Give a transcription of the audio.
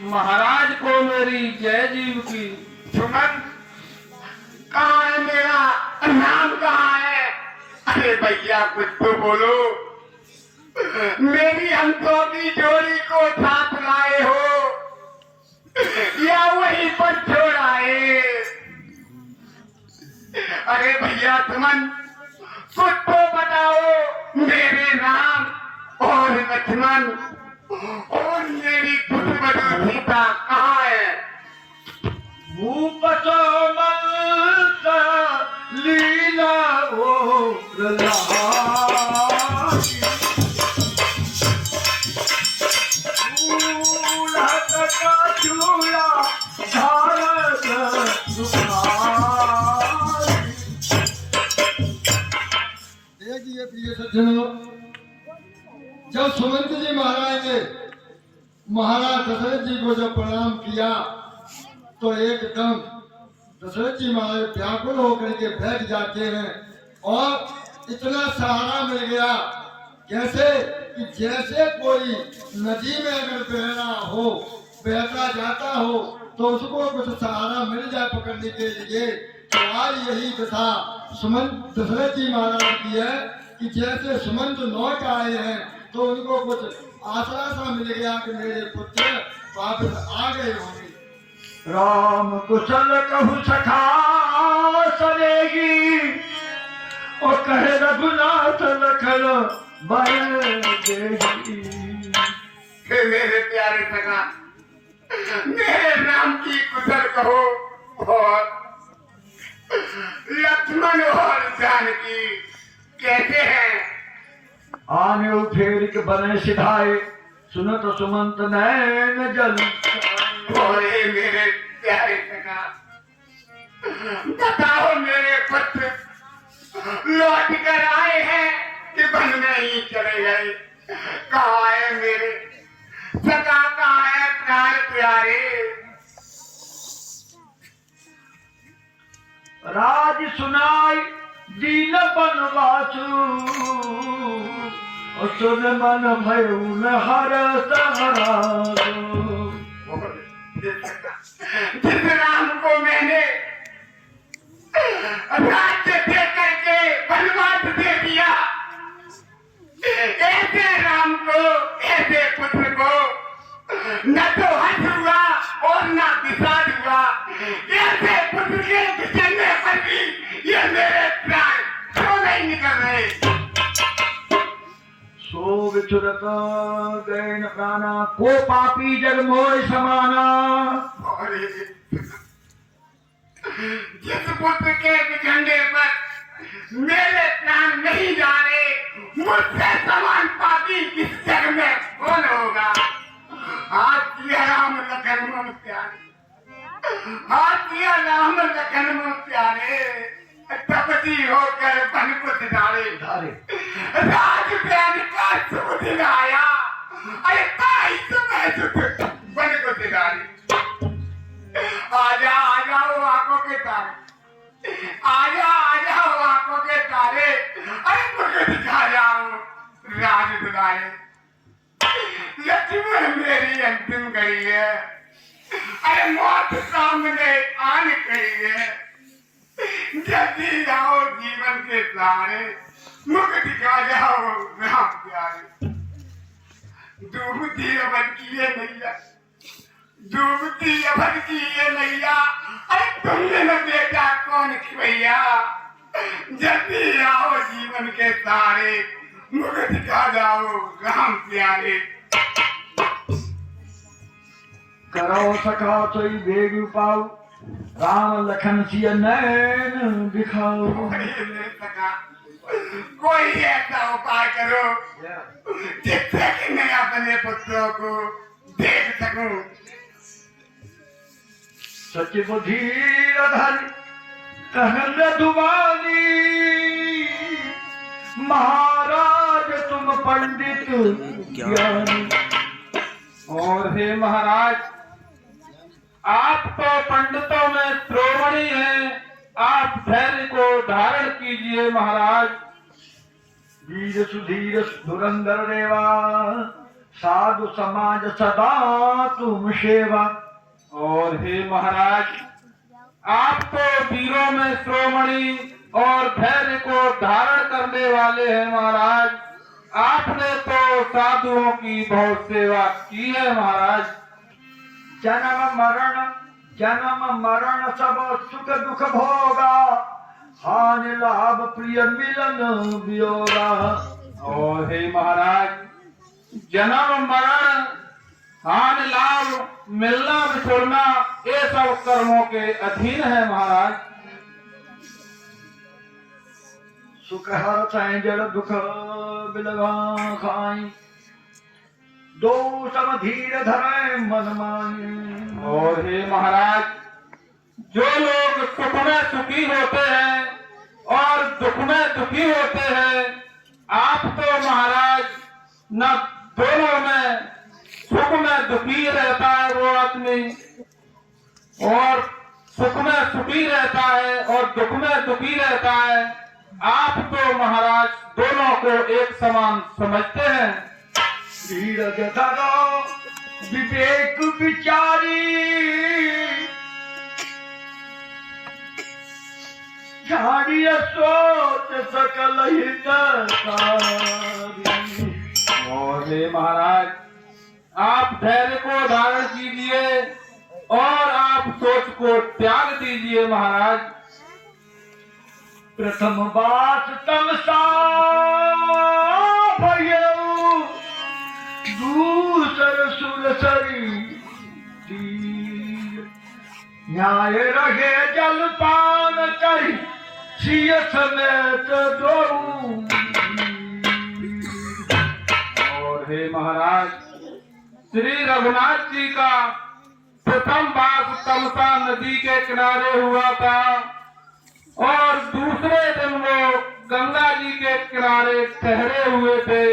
महाराज को मेरी जय जीव की। सुमन, कहाँ है मेरा नाम, कहाँ है? अरे भैया कुछ तो बोलो। मेरी अंकों की जोड़ी को साथ लाए हो या वहीं पर छोड़ आए? अरे भैया सुमन, कुछ तो बताओ। मेरे नाम और लक्ष्मण और मेरी पुत्रवधू सीता कहाँ है? भूपतो मंत्र लीला हो प्रिय सज्जनों, जब सुमंत जी महाराज ने महाराज दशरथ जी को जब प्रणाम किया तो एकदम दशरथ जी महाराज व्याकुल होकर के बैठ जाते हैं और इतना सहारा मिल गया, कैसे कि जैसे कोई नदी में अगर बहना हो, बहता जाता हो तो उसको कुछ सहारा मिल जाए पकड़ने के लिए। तो आज यही दशा सुमंत दशरथ जी महाराज की है कि जैसे सुमंत लौट आए हैं तो उनको कुछ आसरा सा मिल गया कि मेरे पुत्र वापस आ गए होंगे। राम कुशल कहु सखा सनेगी और कहे रघुनाथ लखन बल देगी। मेरे प्यारे सखा, मेरे नाम की कुशल कहो और लक्ष्मण और जानकी कैसे हैं? आने फेर के बने सिधाए सुनत सुमंत नैन जल। ओए मेरे प्यारे सखा, बताओ मेरे पुत्र लौट कर आए हैं कि वन में ही चले गए? कहाँ है मेरे सखा, कहाँ है प्राण प्यारे? राज सुनाई दीन बनवासु और सुन मन भयून हर सहरासु। जिस राम को मैंने राज्य दे करके वनवास दे दिया, ऐसे राम को, ऐसे पुत्र को न तो हर्ष हुआ और न विषाद हुआ। ऐसे पुत्र के बिछड़ने पर भी ये मेरे प्राण क्यों नहीं निकल रहे? सो विचुरत गए न प्राणा को पापी जग मोह समाना। और जिस पुत्र के बिछड़ने पर मेरे प्राण नहीं जा रहे, मुझसे समान पापी इस जग में कौन होगा? आज किया राम लखन मन प्यारे, आज किया राम लखन मन प्यारे, तपसी होकर वन को सिधारे। राज प्यार का शुभ दिन आया, अरे ताई समय सुख वन को सिधारे। आजा आजा वो आंखों के तारे, आजा आजा वो आंखों के तारे, अरे मुझे दिखा जाओ राज दुलारे। लक्ष्मण मेरी अंतिम घड़ी है, अरे मौत सामने आन खड़ी है। जल्दी आओ जीवन के सहारे, मुख दिखा जाओ राम प्यारे। डूबती अवध की ये नैया, डूबती अवध की ये नैया, अरे तुमने न देखा कौन खिवैया? जल्दी आओ जीवन के सहारे, मुख दिखा जाओ राम प्यारे। करो सखा सोई बेग पाऊ राम लखन सिय नैन दिखाओ। कोई ऐसा उपाय करो जिससे कि मैं अपने पुत्रों को देख सकूं। सचिव धीर धरि कहन दुबानी महाराज तुम पंडित ज्ञानी। और हे महाराज, आप तो पंडितों में श्रोमणी हैं, आप धैर्य को धारण कीजिए महाराज। वीर सुधीर धुरंधर देवा साधु समाज सदा तुम सेवा। और हे महाराज, आप तो वीरों में श्रोमणी और धैर्य को धारण करने वाले हैं महाराज। आपने तो साधुओं की बहुत सेवा की है महाराज। जन्म मरण सब सुख दुख भोगा, हानि लाभ प्रिय मिलन वियोगा। और हे महाराज, जन्म मरण हानि लाभ मिलना बिछुड़ना ये सब कर्मों के अधीन है महाराज। सुख हर सह जल दुख बिलगा खाई, दो सम धीर धरे मन माई। और हे महाराज, जो लोग सुख में सुखी होते हैं और दुख में दुखी होते हैं, आप तो महाराज न दोनों में, सुख में दुखी रहता है वो आदमी और सुख में सुखी रहता है और दुख में दुखी रहता है। आप तो महाराज दोनों को एक समान समझते हैं। धीरज धरो विवेक विचारी, जानिय सोच सकल हितकारी। और हे महाराज, आप धैर्य को धारण कीजिए और आप सोच को त्याग दीजिए महाराज। प्रथम बात तमसा भयऊ, दूसर सुरसरी तीर। न्याय रहे जलपान करी, सिय समेत दो। और हे महाराज, श्री रघुनाथ जी का प्रथम वास तमसा नदी के किनारे हुआ था और दूसरे दिन वो गंगा जी के किनारे ठहरे हुए थे।